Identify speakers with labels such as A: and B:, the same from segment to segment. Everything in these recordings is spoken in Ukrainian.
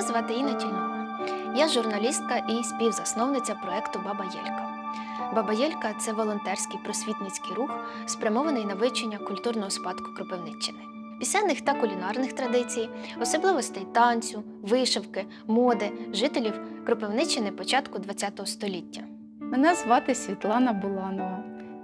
A: звати Інна Тільнова. Я журналістка і співзасновниця проєкту «Баба Єлька». «Баба Єлька» – це волонтерський просвітницький рух, спрямований на вивчення культурного спадку Кропивниччини. Пісенних та кулінарних традицій, особливостей танцю, вишивки, моди, жителів Кропивниччини початку ХХ століття.
B: Мене звати Світлана Буланова.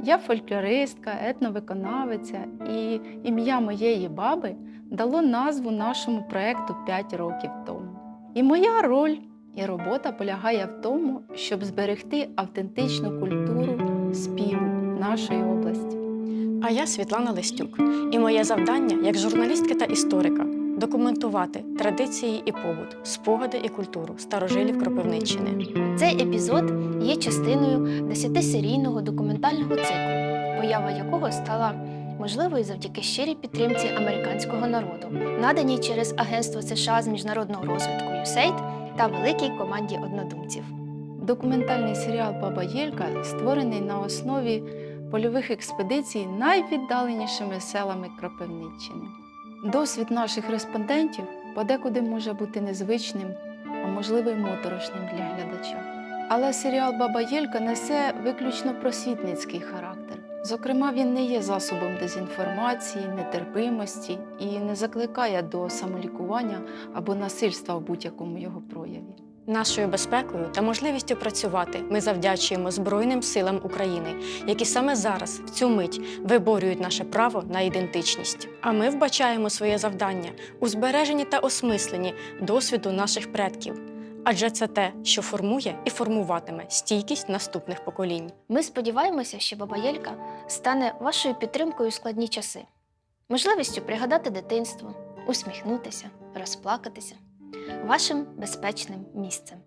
B: Я фольклористка, етновиконавиця, і ім'я моєї баби дало назву нашому проєкту 5 років тому. І моя роль і робота полягає в тому, щоб зберегти автентичну культуру співу нашої області.
C: А я Світлана Листюк. І моє завдання, як журналістки та історика, документувати традиції і побут, спогади і культуру старожилів Кропивниччини.
A: Цей епізод є частиною 10-серійного документального циклу, поява якого стала можливою завдяки щирій підтримці американського народу, наданій через Агентство США з міжнародного розвитку USAID та великій команді однодумців.
B: Документальний серіал «Баба Єлька» створений на основі польових експедицій найвіддаленішими селами Кропивниччини. Досвід наших респондентів подекуди може бути незвичним, а можливо й моторошним для глядача. Але серіал «Баба Єлька» несе виключно просвітницький характер. Зокрема, він не є засобом дезінформації, нетерпимості і не закликає до самолікування або насильства в будь-якому його прояві.
C: Нашою безпекою та можливістю працювати ми завдячуємо Збройним силам України, які саме зараз, в цю мить, виборюють наше право на ідентичність. А ми вбачаємо своє завдання у збереженні та осмисленні досвіду наших предків. Адже це те, що формує і формуватиме стійкість наступних поколінь.
A: Ми сподіваємося, що «Баба Єлька» стане вашою підтримкою у складні часи, можливістю пригадати дитинство, усміхнутися, розплакатися, вашим безпечним місцем.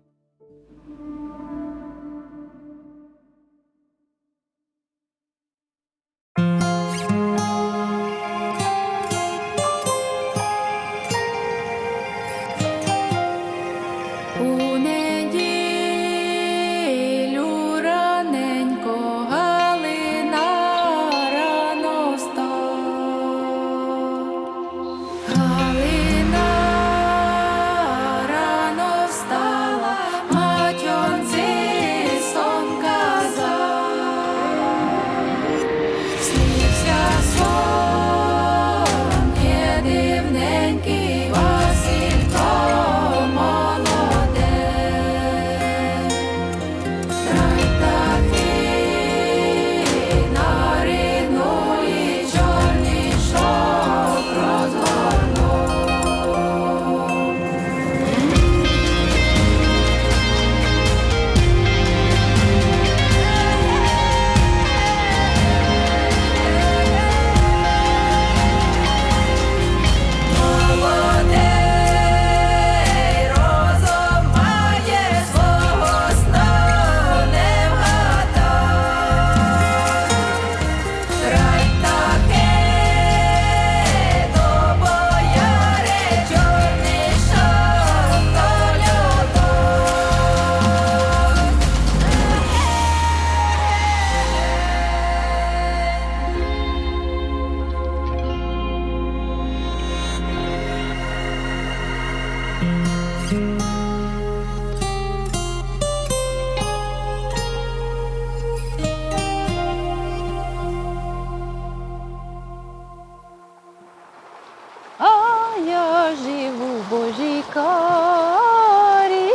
B: Божій карі,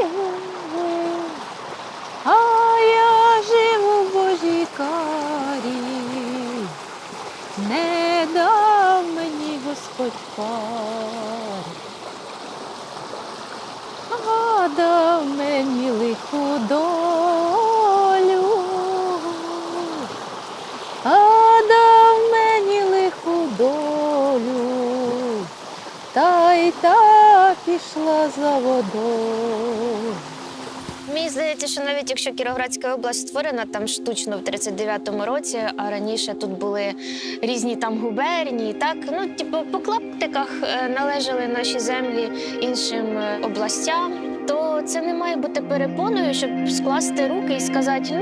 B: а я живу в Божій карі, не дав мені Господь карі, а дав мені лиху долю, а дав мені лиху долю. Та й та пішла за водою.
A: Мені здається, що навіть якщо Кіровоградська область створена там штучно в 39-му році, а раніше тут були різні там губернії, так, по клаптиках належали наші землі іншим областям, то це не має бути перепоною, щоб скласти руки і сказати,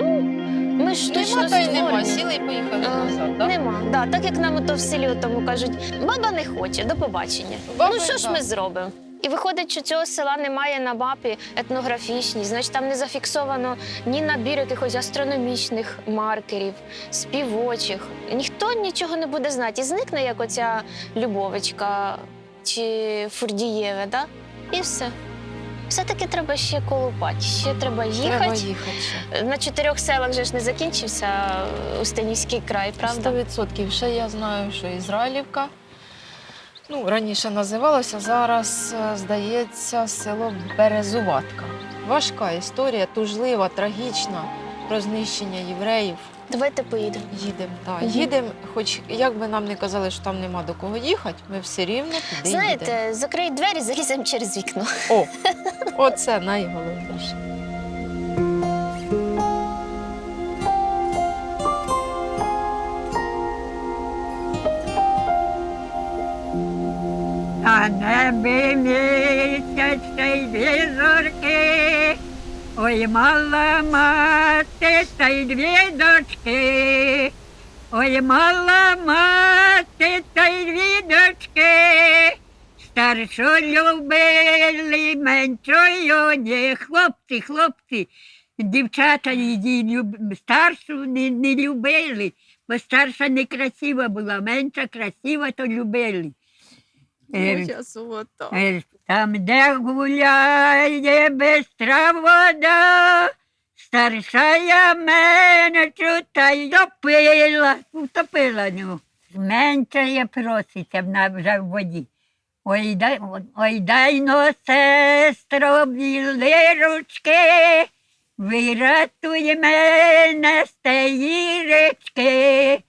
A: ми штучно створені.
B: Нема, сіли і поїхали назад, так?
A: Нема, так як нам ото в селі тому кажуть, баба не хоче, до побачення. Що ж ми зробимо? І виходить, що цього села немає на мапі етнографічній, значить там не зафіксовано ні набір якихось астрономічних маркерів, співочих. Ніхто нічого не буде знати. І зникне, як оця Любовичка чи Фурдієве, да? І все. Все-таки треба ще колупати, ще треба їхати.
B: Треба їхати ще.
A: На 4 селах же ж не закінчився Устинівський край, правда?
B: 100%. Ще я знаю, що Ізраїлівка, раніше називалося, зараз, здається, село Березуватка. Важка історія, тужлива, трагічна, про знищення євреїв.
A: Давайте поїдемо.
B: Їдемо, так.
A: Мгм.
B: Їдемо, хоч як би нам не казали, що там нема до кого їхати, ми все рівно туди їдемо.
A: Знаєте, закриють двері, заліземо через вікно.
B: Оце найголовніше.
D: На небі місяць та й дві зорки, ой, мала мати та й дві дочки, ой, мала мати та й дві дочки, старшу любили, меншою ні. Хлопці, дівчата її старшу не любили, бо старша некрасива була, менша красива, то любили. Там, де гуляє бистра вода, старшая меншу та й утопила нього. Меншає проситься, вона вже в воді. Ой, дай но, сестро, білі ручки, вирятуй мене з тієї річки.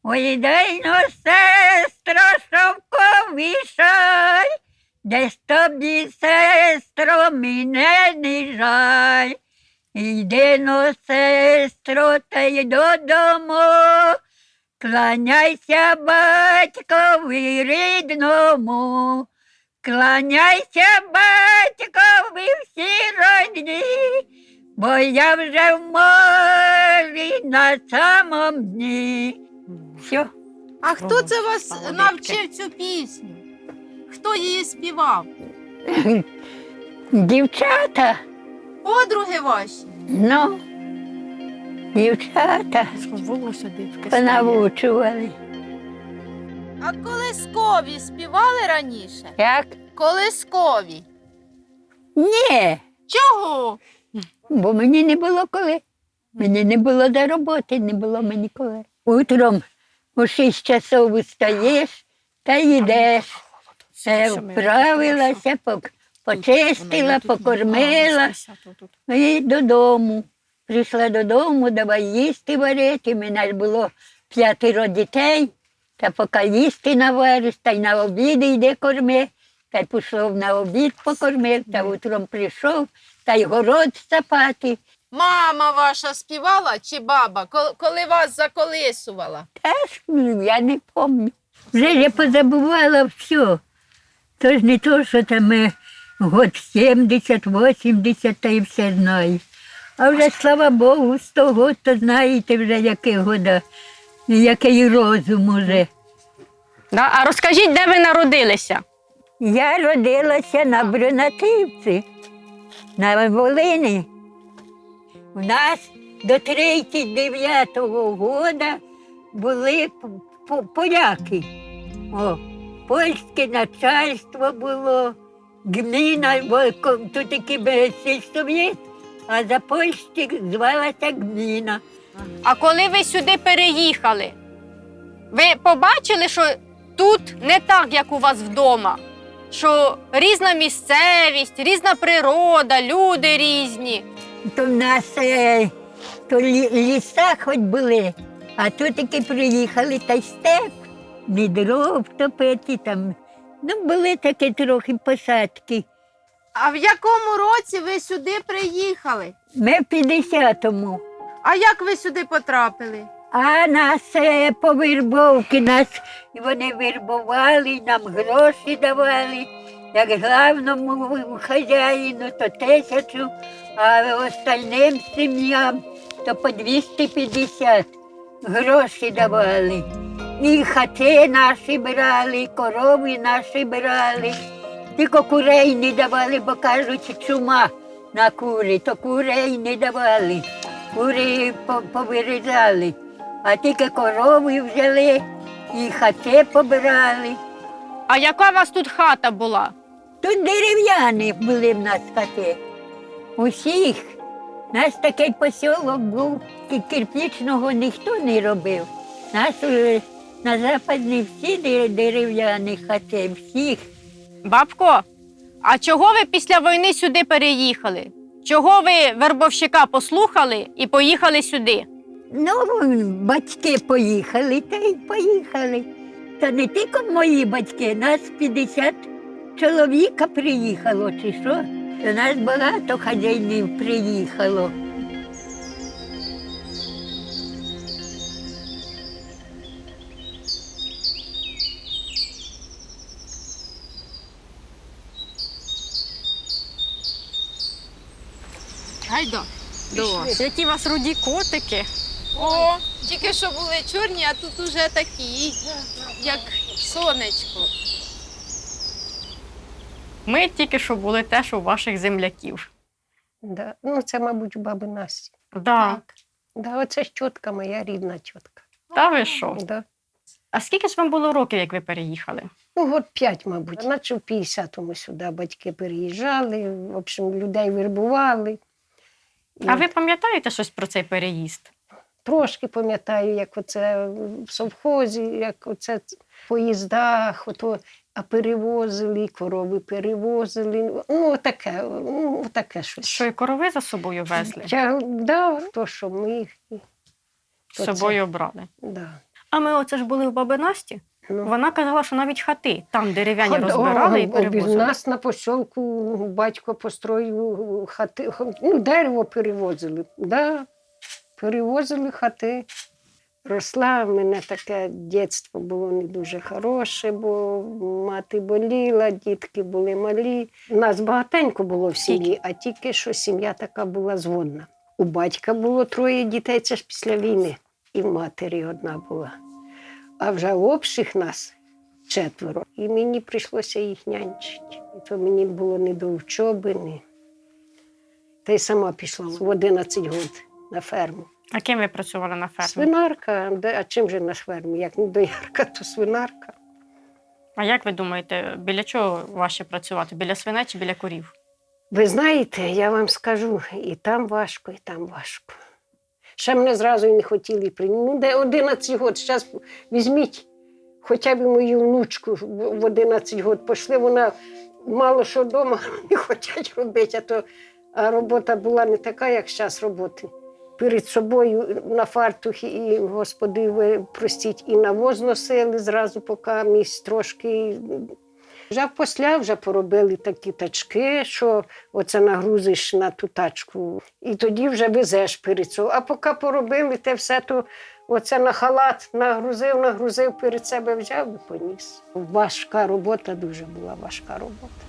D: Ой, дай но, сестро, шовковий шаль, десь тобі, сестро, мене не жаль. Йди но, сестро, та й додому, кланяйся батькові рідному, кланяйся батькові всі родні, бо я вже в морі на самому дні. Все.
B: А хто це вас навчив цю пісню? Хто її співав?
D: Дівчата,
B: Подруги ваші?
D: ну, дівчата
C: Волосся дивки.
D: понавучували.
B: А колискові співали раніше?
D: Як?
B: Колискові.
D: Ні,
B: Чого?
D: бо мені не було коли. Мені не було до роботи, не було мені коли. Утром у 6 часов встаєш та йдеш. Вправилася, почистила, покормила і додому. Прийшла додому, давай їсти варити. У мене ж було 5 дітей, та поки їсти навариш, та й на обід йде корми. Та й пішов на обід покормив, та утром прийшов, та й город сапати.
B: Мама ваша співала чи баба, коли вас заколисувала?
D: Теж я не пам'ятаю. Вже я позабувала все. Тож не то, що там год 70, 80, та й все знаю. А вже, слава Богу, 100 років, то знаєте вже, який года, який розум уже.
C: Да? А розкажіть, де ви народилися?
D: Я родилася на Брюнативці, на Волині. У нас до 39-го года були поляки. Польське начальство було, гміна, бо тут таки сільсовєт, а за Польщі звалася гміна.
C: А коли ви сюди переїхали, ви побачили, що тут не так, як у вас вдома? Що різна місцевість, різна природа, люди різні.
D: То в нас то ліса хоч були, а тут таки приїхали, та й степ, ні дров топити там. Ну, були такі трохи посадки.
B: А в якому році ви сюди приїхали?
D: Ми в 50-му.
B: А як ви сюди потрапили?
D: А нас по вирбовки, вони вирбували, нам гроші давали. Як главному хазяїну, то 1000, а остальним сім'ям то по 250 гроші давали. І хати наші брали, і корови наші брали. Тільки курей не давали, бо кажуть, чума на кури, то курей не давали. Кури повирізали, а тільки корови взяли і хати побирали.
C: А яка у вас тут хата була?
D: Тут дерев'яні були в нас хати. Усіх. Наш такий посілок був, кирпічного ніхто не робив. Нас на Западні всі дерев'яні хати, всіх.
C: Бабко, а чого ви після війни сюди переїхали? Чого ви вербовщика послухали і поїхали сюди?
D: Ну, батьки поїхали, та й поїхали. Та не тільки мої батьки, нас 50 чоловіка приїхало, чи що? До нас багато хазяїнів приїхало.
C: Гайда, до вас. Які у вас руді котики.
B: О, тільки що були чорні, а тут уже такі, як сонечко.
C: Ми тільки що були теж у ваших земляків.
E: Да. Ну, це, мабуть, у баби Насті.
C: Да.
E: Да, оце ж тітка моя, рідна тітка.
C: Та ви що?
E: Да.
C: А скільки ж вам було років, як ви переїхали?
E: Ну, год 5, мабуть. Наче в 50-му сюди батьки переїжджали, в общем, людей вербували. І
C: А ви пам'ятаєте щось про цей переїзд?
E: трошки пам'ятаю, як оце в совхозі, як оце в поїздах, а перевозили, корови перевозили. Ну, таке щось.
C: Що і корови за собою везли?
E: Да, то, що ми.
C: З собою брали.
E: Да.
C: А ми оце ж були в баби Насті.
E: Ну.
C: Вона казала, що навіть хати там дерев'яні
E: Ход-
C: розбирали і
E: У
C: перевозили.
E: нас на посілку батько построїв хати, ну, дерево перевозили. Да, перевозили хати. Росла, в мене таке дитинство було не дуже хороше, бо мати боліла, дітки були малі. Нас багатенько було в сім'ї, а тільки що сім'я така була зводна. У батька було 3 дітей, це ж після війни, і в матері одна була. А вже общих нас 4. І мені прийшлося їх нянчити. І то мені було не до вчоби, ні. Та й сама пішла в 11 років на ферму.
C: А ким ви працювали на фермі?
E: Свинарка, а чим же на фермі? Як не доярка, то свинарка.
C: А як ви думаєте, біля чого важче працювати? Біля свиней чи біля корів?
E: Ви знаєте, я вам скажу, і там важко, і там важко. Ще мене зразу і не хотіли прийняти. Ну, де 11 років, зараз візьміть хоча б мою внучку в 11 років. Пішли, вона мало що вдома не хочуть робити, а робота була не така, як зараз роботи. Перед собою на фартух і, господи, ви простіть, і навоз носили зразу, поки місць трошки. Вже після вже поробили такі тачки, що оце нагрузиш на ту тачку. І тоді вже везеш перед собою. А поки поробили те все, то оце на халат нагрузив, перед себе взяв і поніс. Важка робота, дуже була важка робота.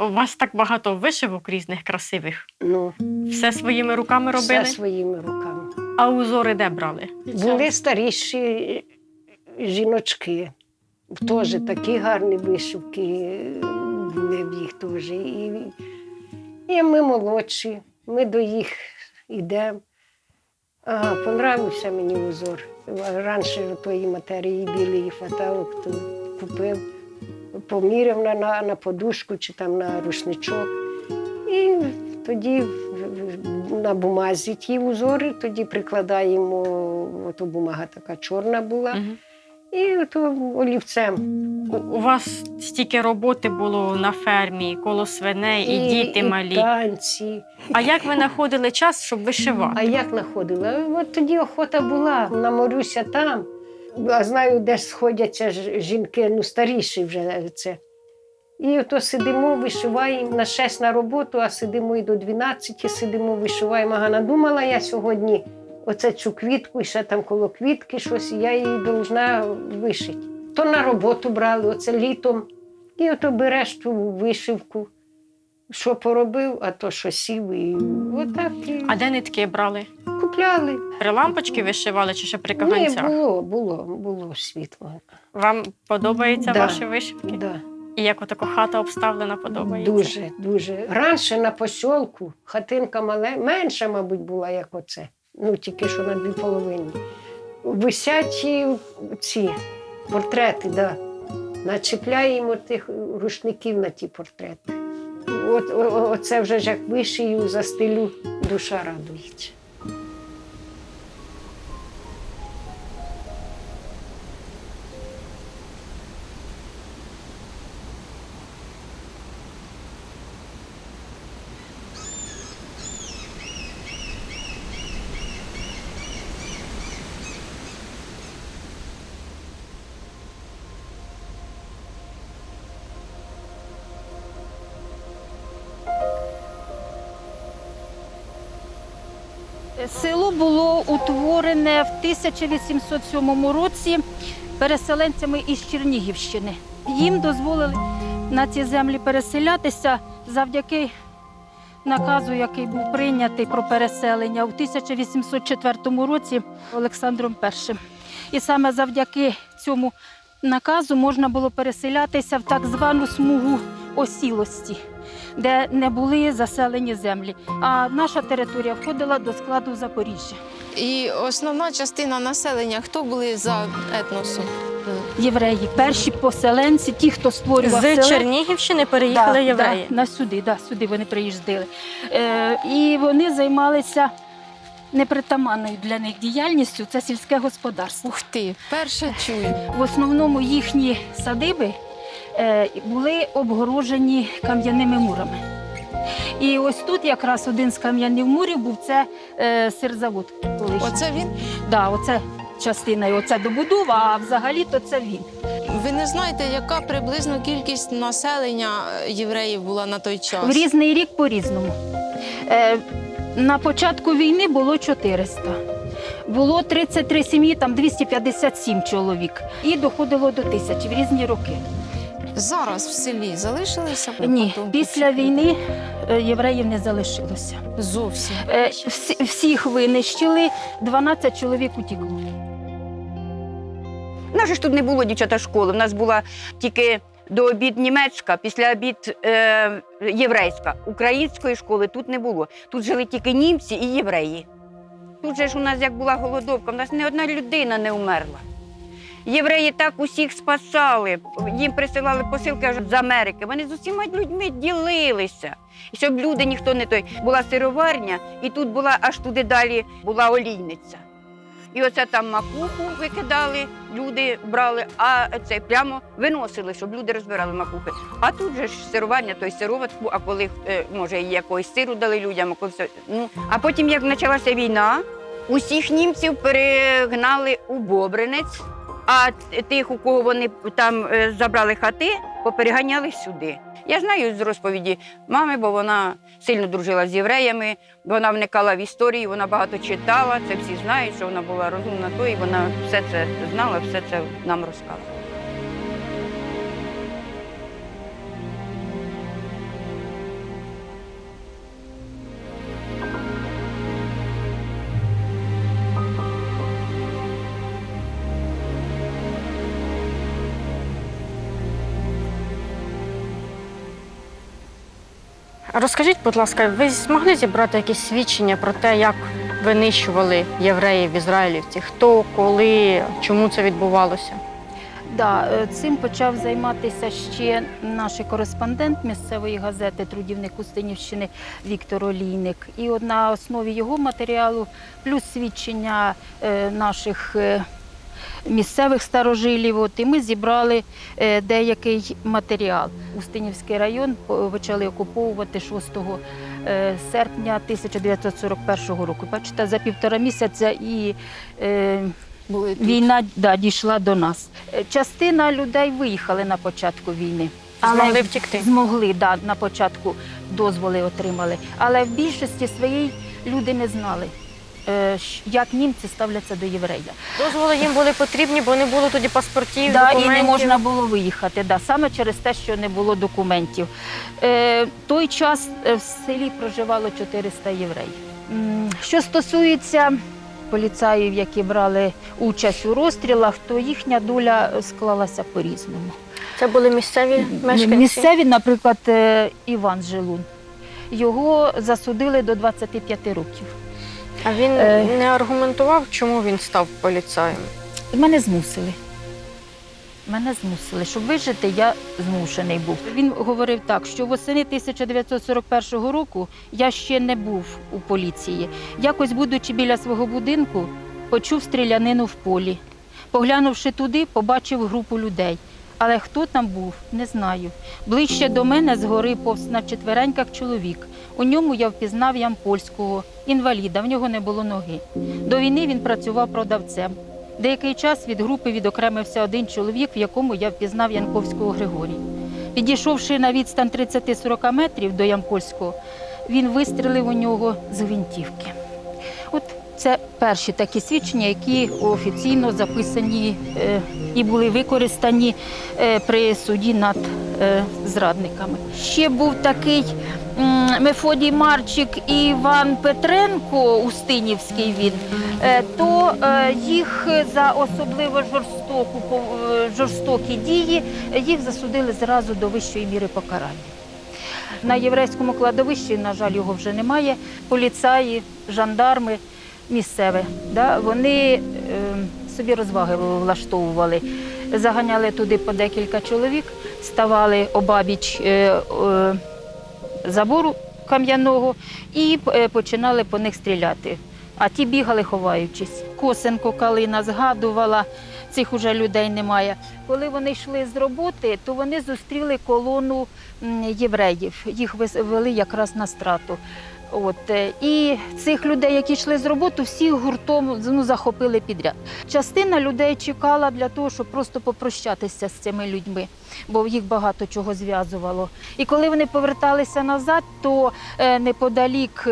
C: У вас так багато вишивок різних красивих.
E: Ну,
C: Все своїми руками робили?
E: все своїми руками.
C: А узори де брали?
E: Були старіші жіночки, теж такі гарні вишивки були в їх теж. І ми молодші, ми до їх йдемо. Ага, понравився мені узор. Раніше тої матерії білої фаталок, то купив, поміряв на подушку чи там на рушничок. І тоді на бумазі ті узори, тоді прикладаємо, ото бумага така чорна була, і ото олівцем.
C: У вас стільки роботи було на фермі, коло свиней, і діти малі.
E: І танці.
C: А як ви знаходили час, щоб вишивати?
E: А як знаходила? От тоді охота була, наморюся там, а знаю, де сходяться жінки, ну старіші вже це. І ото сидимо, вишиваємо на 6 на роботу, а сидимо і до 12 сидимо, вишиваємо. Ага, надумала я сьогодні оце цю квітку, і ще там коло квітки щось, і я її повинна вишити. То на роботу брали, оце літом. І ото береш ту вишивку, що поробив, а то що сів, і отак. І
C: А де нитки брали?
E: купляли.
C: При лампочки вишивали чи ще при
E: Ні,
C: каганцях?
E: було світло.
C: Вам подобаються
E: Да.
C: ваші вишивки?
E: Да.
C: І як отака хата обставлена подобається?
E: Дуже, дуже. Раніше на посілку хатинка менша, мабуть, була, як оце. Ну, тільки що на 2,5. Висять ці портрети, да. Начіпляємо тих рушників на ті портрети. Оце вже ж як вишию, застелю, душа радується.
F: Село було утворене в 1807 році переселенцями із Чернігівщини. Їм дозволили на ці землі переселятися завдяки наказу, який був прийнятий про переселення у 1804 році Олександром І. І саме завдяки цьому наказу можна було переселятися в так звану смугу осілості, де не були заселені землі. А наша територія входила до складу Запоріжжя.
B: І основна частина населення, хто були за етносом?
F: Євреї, перші поселенці, ті, хто створював
C: З
F: село.
C: Чернігівщини переїхали євреї.
F: Сюди вони приїздили. І вони займалися непритаманною для них діяльністю, це сільське господарство.
B: Ух ти, перше чую.
F: В основному їхні садиби були обгорожені кам'яними мурами. І ось тут якраз один з кам'яних мурів був це сирзавод колишній.
B: Оце він?
F: Да, оце частина, і оце добудова, а взагалі-то це він.
B: Ви не знаєте, яка приблизно кількість населення євреїв була на той час?
F: В різний рік по-різному. На початку війни було 400. Було 33 сім'ї, там 257 чоловік. І доходило до 1000 в різні роки.
B: Зараз в селі залишилися
F: Ні,
B: потомки?
F: після війни євреїв не залишилося.
B: Зовсім.
F: Всіх винищили, 12 чоловік утекло.
G: У нас же ж тут не було дівчата школи, у нас була тільки до обід німецька, після обід єврейська. Української школи тут не було. Тут жили тільки німці і євреї. Тут же ж у нас як була голодовка, у нас ні одна людина не вмерла. Євреї так усіх спасали, їм присилали посилки аж з Америки. Вони з усіма людьми ділилися. І щоб люди ніхто не той. Була сироварня, і тут була аж туди далі була олійниця. І оце там макуху викидали, люди брали, а це прямо виносили, щоб люди розбирали макухи. А тут же ж сирування, то й сироватку, а коли, може, і якогось сиру дали людям, а коли все. Ну, а потім, як почалася війна, усіх німців перегнали у Бобринець, а тих, у кого вони там забрали хати, попереганяли сюди. Я знаю з розповіді мами, бо вона сильно дружила з євреями, вона вникала в історію, вона багато читала, це всі знають, що вона була розумна, то і вона все це знала, все це нам розказувала.
C: Розкажіть, будь ласка, ви змогли зібрати якісь свідчення про те, як винищували євреїв в Ізраїлівці? Хто, коли, чому це відбувалося?
F: Да, цим почав займатися ще наш кореспондент місцевої газети «Трудівник Устинівщини» Віктор Олійник. І от на основі його матеріалу, плюс свідчення наших місцевих старожилів, от, і ми зібрали деякий матеріал. Устинівський район почали окуповувати 6 серпня 1941 року. Бачите, за 1,5 місяця і
C: були тут.
F: Війна дійшла до нас. Частина людей виїхали на початку війни.
C: Змогли втекти.
F: Змогли, на початку дозволи отримали. Але в більшості своїй люди не знали, як німці ставляться до єврея.
C: Дозволи їм були потрібні, бо не було тоді паспортів,
F: І
C: документів.
F: не можна було виїхати, саме через те, що не було документів. Той час в селі проживало 400 євреїв. Що стосується поліцаїв, які брали участь у розстрілах, то їхня доля склалася по-різному.
C: Це були місцеві мешканці?
F: Місцеві, наприклад, Іван Жилун. Його засудили до 25 років.
C: А він не аргументував, чому він став поліцаєм?
F: Мене змусили. Щоб вижити, я змушений був. Він говорив так, що восени 1941 року я ще не був у поліції. Якось, будучи біля свого будинку, почув стрілянину в полі. Поглянувши туди, побачив групу людей. Але хто там був, не знаю. Ближче до мене згори повз на четвереньках чоловік. У ньому я впізнав Ямпольського, інваліда, в нього не було ноги. До війни він працював продавцем. Деякий час від групи відокремився один чоловік, в якому я впізнав Янковського Григорія. Підійшовши на відстань 30-40 метрів до Ямпольського, він вистрелив у нього з гвинтівки. От це перші такі свідчення, які офіційно записані і були використані при суді над зрадниками. Ще був такий Мефодій Марчик і Іван Петренко, Устинівський він, то їх за особливо жорстокі дії їх засудили зразу до вищої міри покарання. На єврейському кладовищі, на жаль, його вже немає, поліцаї, жандарми місцеві, вони собі розваги влаштовували. Заганяли туди по декілька чоловік, ставали обабіч забору кам'яного і починали по них стріляти. А ті бігали, ховаючись. Косенко Калина згадувала, цих уже людей немає. Коли вони йшли з роботи, то вони зустріли колону євреїв. Їх вели якраз на страту. І цих людей, які йшли з роботи, всіх гуртом захопили підряд. Частина людей чекала для того, щоб просто попрощатися з цими людьми, бо їх багато чого зв'язувало. І коли вони поверталися назад, то неподалік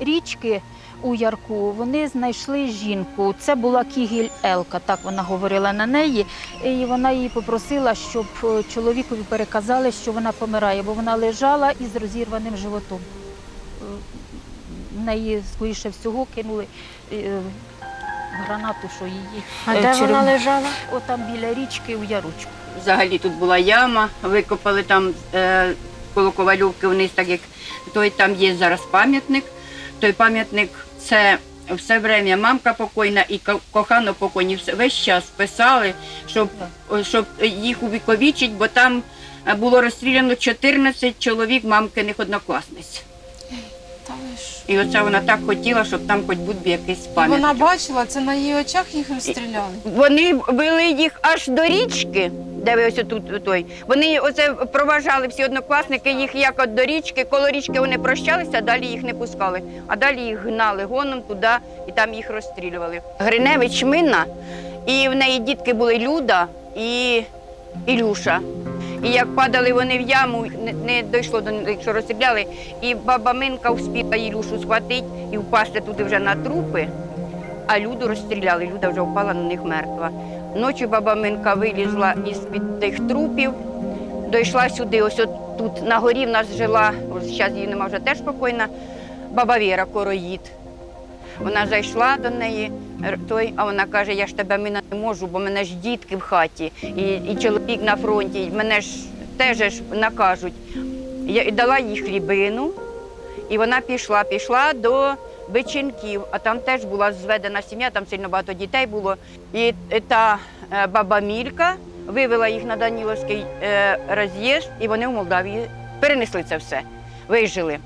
F: річки у Ярку вони знайшли жінку. Це була Кігіль Елка, так вона говорила на неї. І вона її попросила, щоб чоловікові переказали, що вона помирає, бо вона лежала із розірваним животом. В неї, скоріше всього, кинули гранату, що її...
C: А де вона лежала?
F: Отам біля річки у Ярочку.
G: Взагалі тут була яма, викопали там коло Ковальовки вниз, так як той там є зараз пам'ятник. Той пам'ятник – це все время мамка покойна і кохано покойні весь час писали, щоб їх увіковічити, бо там було розстріляно 14 чоловік мамкиних однокласниць. І оце вона так хотіла, щоб там хоч був якийсь пам'ятник.
H: Вона бачила, це на її очах їх розстріляли.
G: Вони вели їх аж до річки, де ви ось тут той. Вони оце проважали всі однокласники, їх як от до річки, коло річки вони прощалися, далі їх не пускали. А далі їх гнали гоном туди і там їх розстрілювали. Гриневич Минна, і в неї дітки були Люда і Ілюша. І як падали вони в яму, не дійшло до них, що розстріляли, і баба Минка успіла Ілюшу схватити і впасти туди вже на трупи, а Люду розстріляли, Люда вже впала на них мертва. Ночі баба Минка вилізла із-під тих трупів, дійшла сюди, ось тут на горі в нас жила, зараз її нема вже теж спокійна, баба Віра Короїд. Вона зайшла до неї, а вона каже, я ж тебе Мина не можу, бо мене ж дітки в хаті, і чоловік на фронті, мене ж теж накажуть. Я дала їй хлібину, і вона пішла до Бичинків, а там теж була зведена сім'я, там сильно багато дітей було. І та баба Мілька вивела їх на Даніловський роз'їзд, і вони в Молдавії перенесли це все, вижили.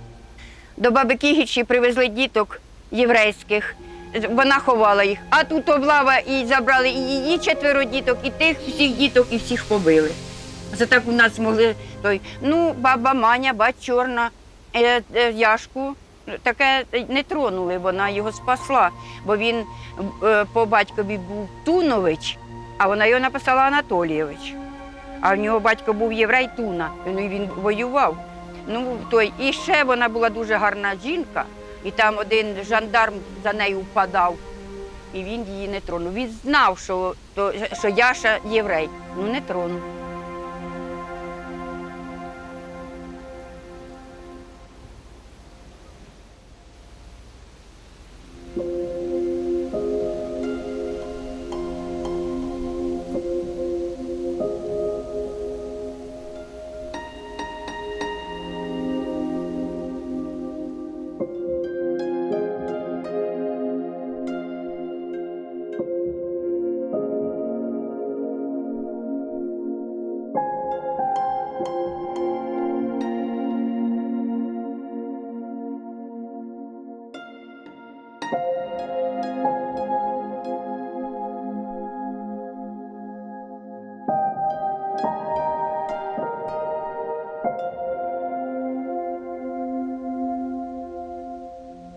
G: До баби Кігічі привезли діток єврейських, вона ховала їх, а тут облава і забрали і її 4 діток, і тих всіх діток, і всіх побили. Це так у нас могли, баба Маня, бать Чорна, Яшку таке не тронули, вона його спасла, бо він по батькові був Тунович, а вона його написала Анатолійович. А в нього батько був єврей Туна, ну, і він воював. Ну, і ще вона була дуже гарна жінка, і там один жандарм за нею впадав, і він її не тронув. Він знав, що Яша єврей, ну не тронув.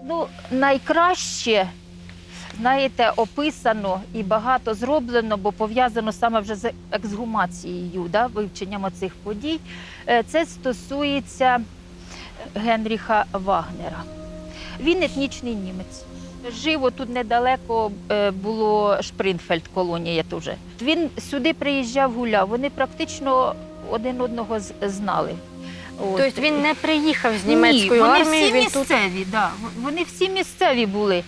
F: Ну, найкраще, знаєте, описано і багато зроблено, бо пов'язано саме вже з ексгумацією, да, вивченням цих подій. Це стосується Генріха Вагнера. Він етнічний німець. Жив тут недалеко, було Шпринфельд, колонія теж. Він сюди приїжджав, гуляв, вони практично один одного знали. От.
C: Тобто він не приїхав з німецькою
F: Ні,
C: армією,
F: вони
C: він
F: всі
C: тут...
F: місцеві, да. Вони всі місцеві були.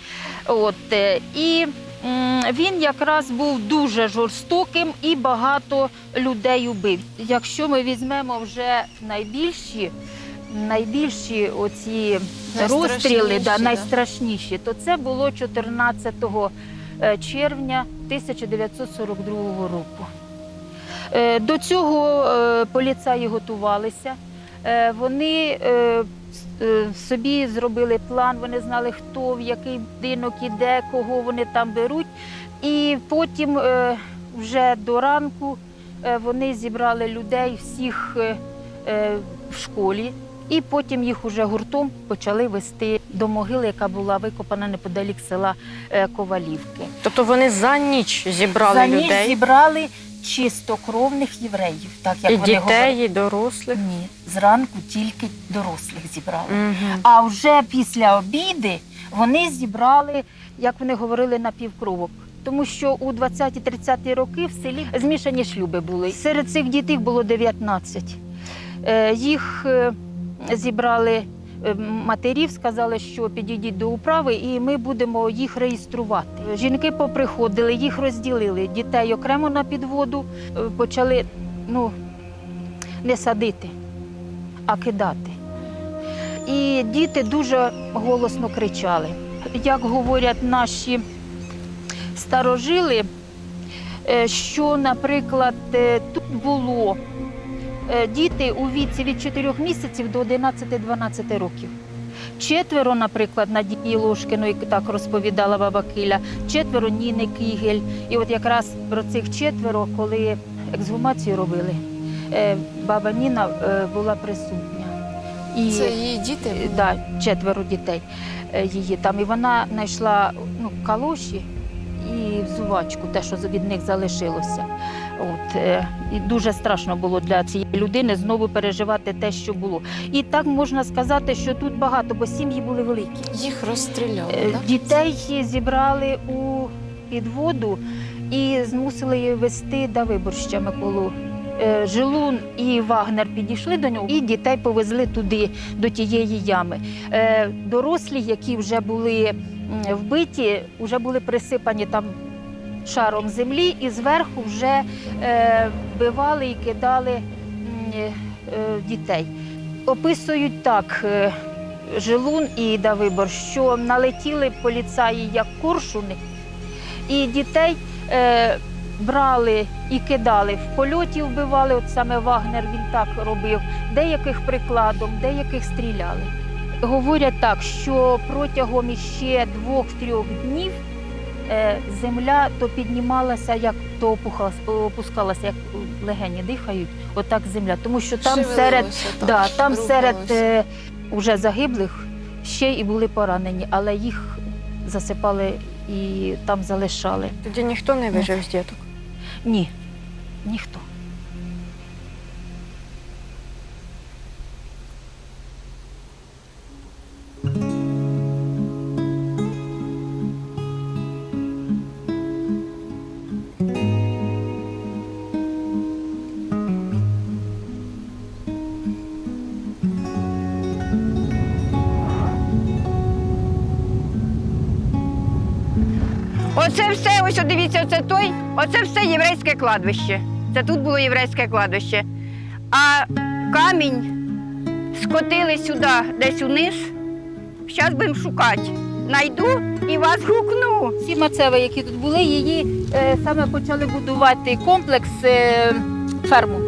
F: От. І він якраз був дуже жорстоким і багато людей убив. Якщо ми візьмемо вже найбільші оці розстріли, да, найстрашніші, то це було 14 червня 1942 року. До цього поліцаї готувалися. Вони собі зробили план, вони знали, хто в який будинок іде, кого вони там беруть. І потім вже до ранку вони зібрали людей всіх в школі. І потім їх уже гуртом почали вести до могили, яка була викопана неподалік села Ковалівки.
C: Тобто вони за ніч зібрали людей?
F: За ніч зібрали чистокровних євреїв, так як
C: і
F: вони
C: дітей,
F: говорять.
C: і дорослих?
F: Ні, зранку тільки дорослих зібрали.
C: Угу.
F: А вже після обіди вони зібрали, як вони говорили, напівкровок. Тому що у 20-30-ті роки в селі змішані шлюби були. Серед цих дітей було 19. Їх зібрали матерів, сказали, що підійдіть до управи і ми будемо їх реєструвати. Жінки поприходили, їх розділили, дітей окремо на підводу, почали не садити, а кидати. І діти дуже голосно кричали. Як говорять наші старожили, що, наприклад, тут було діти у віці від 4 місяців до 11-12 років. 4, наприклад, Надії Лошкіної, так розповідала баба Киля, 4 Ніни Кігель. І от якраз про цих 4, коли ексгумацію робили, баба Ніна була присутня. І,
H: це її діти?
F: Так, 4 дітей її там. І вона знайшла калоші і взувачку, те, що від них залишилося. От, і дуже страшно було для цієї людини знову переживати те, що було. І так можна сказати, що тут багато, бо сім'ї були великі.
H: Їх розстріляли, так?
F: Дітей зібрали у підводу і змусили її везти до Виборща Миколу. Жилун і Вагнер підійшли до нього, і дітей повезли туди, до тієї ями. Дорослі, які вже були вбиті, вже були присипані там шаром землі, і зверху вже вбивали і кидали дітей. Описують так Жилун і Давибор, що налетіли поліцаї як коршуни, і дітей брали і кидали, в польоті вбивали, от саме Вагнер він так робив, деяких прикладом, деяких стріляли. Говорять так, що протягом іще 2-3 днів земля то піднімалася, як то опускалася, як легені дихають, отак земля. Тому що там серед уже загиблих ще і були поранені, але їх засипали і там залишали.
C: Тоді ніхто не вижив з діток.
F: Ні, ніхто.
G: Оце все, ось дивіться, оце все єврейське кладовище. Це тут було єврейське кладовище. А камінь скотили сюди, десь униз. Зараз будемо шукати. Найду і вас гукну.
F: Ці мацеви, які тут були, її саме почали будувати комплекс, ферму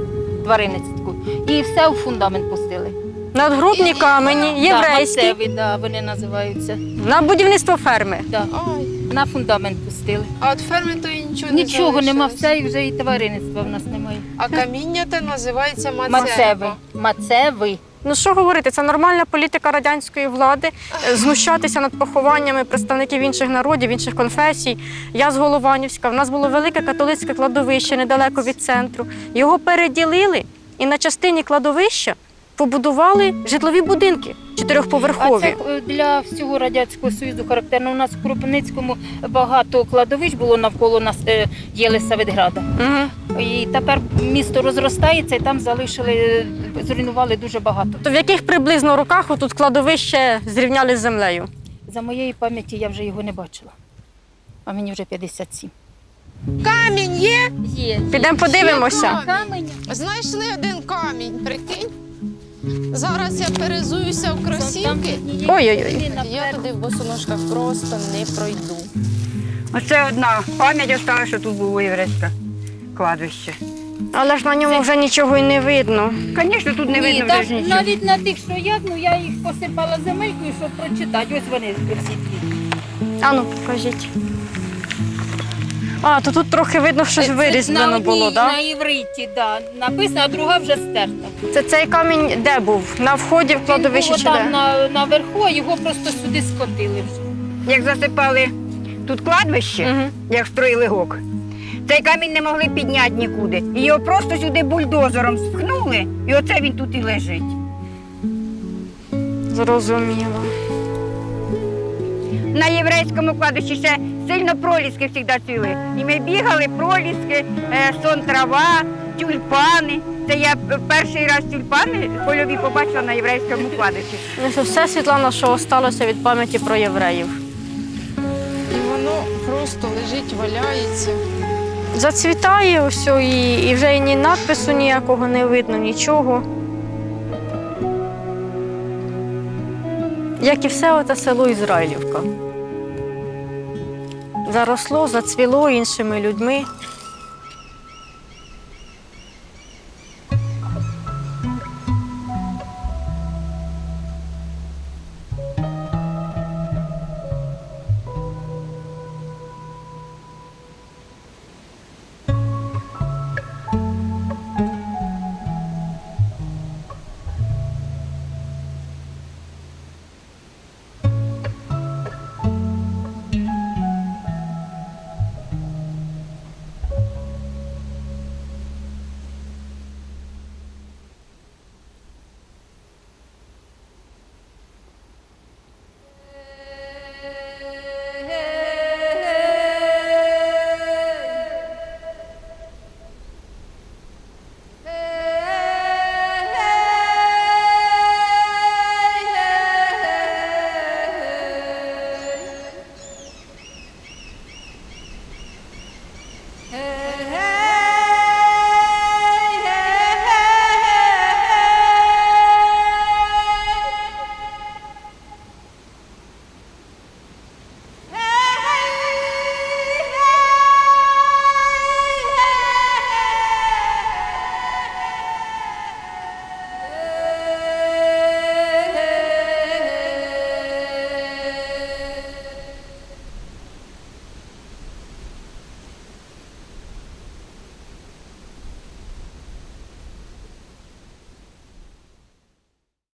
F: тваринницьку. І все у фундамент пустили.
C: Надгробні камені, єврейські,
F: Да, мацеви, да, вони називаються.
C: на будівництво ферми.
F: Да.
H: Ай,
F: На фундамент пустили.
H: а от ферми то і нічого не
F: Нічого нема,
H: залишилось.
F: все і вже і тваринництва в нас немає.
H: А каміння те називається
F: Мацеви.
H: мацева.
F: Мацеви.
C: Ну що говорити, це нормальна політика радянської влади знущатися над похованнями представників інших народів, інших конфесій. Я з Голованівська. В нас було велике католицьке кладовище недалеко від центру. Його переділили і на частині кладовища побудували житлові будинки
F: А
C: чотирьохповерхові.
F: це для всього Радянського Союзу характерно. У нас в Кропивницькому багато кладовищ було навколо нас Єлисаветграда.
C: Угу.
F: І тепер місто розростається, і там залишили, зруйнували дуже багато.
C: То в яких приблизно роках отут кладовище зрівняли з землею?
F: За моєї пам'яті я вже його не бачила. А мені вже 57.
H: Камінь є?
F: Є.
C: Підемо подивимося.
F: Камінь.
H: Знайшли один камінь, прикинь. Зараз я перезуюся в кросівки.
C: Ой-ой-ой.
H: Я туди в босоножках просто не пройду.
G: Оце одна пам'ять осталася, що тут було єврейське кладовище.
C: Але ж на ньому вже нічого й не видно.
G: Звісно, тут не видно
F: там
G: вже ж нічого.
F: навіть на тих, що я їх посипала земелькою, щоб прочитати. Ось вони всі дві.
C: Ану, покажіть. А, то тут трохи видно, щось
F: Це
C: вирізблено
F: на
C: було,
F: одній,
C: так?
F: на івриті, да, написано, а друга вже стерта.
C: Це цей камінь де був? На вході в кладовище
F: Він
C: чи
F: був
C: де?
F: там наверху, а його просто сюди скотили вже.
G: Як засипали тут кладовище,
C: Угу.
G: як строїли гок, цей камінь не могли підняти нікуди. І його просто сюди бульдозером спхнули, і оце він тут і лежить.
C: Зрозуміло.
G: На єврейському кладовищі ще сильно проліски завжди цвіли. І ми бігали, проліски, сон трава, тюльпани. Це я перший раз тюльпани польові побачила на єврейському кладовищі.
C: Ну, це все, Світлана, що осталося від пам'яті про євреїв.
H: І воно просто лежить, валяється.
C: Зацвітає ось і вже і ні надпису ніякого не видно, нічого. Як і все оте село Ізраїлівка. Заросло, зацвіло іншими людьми.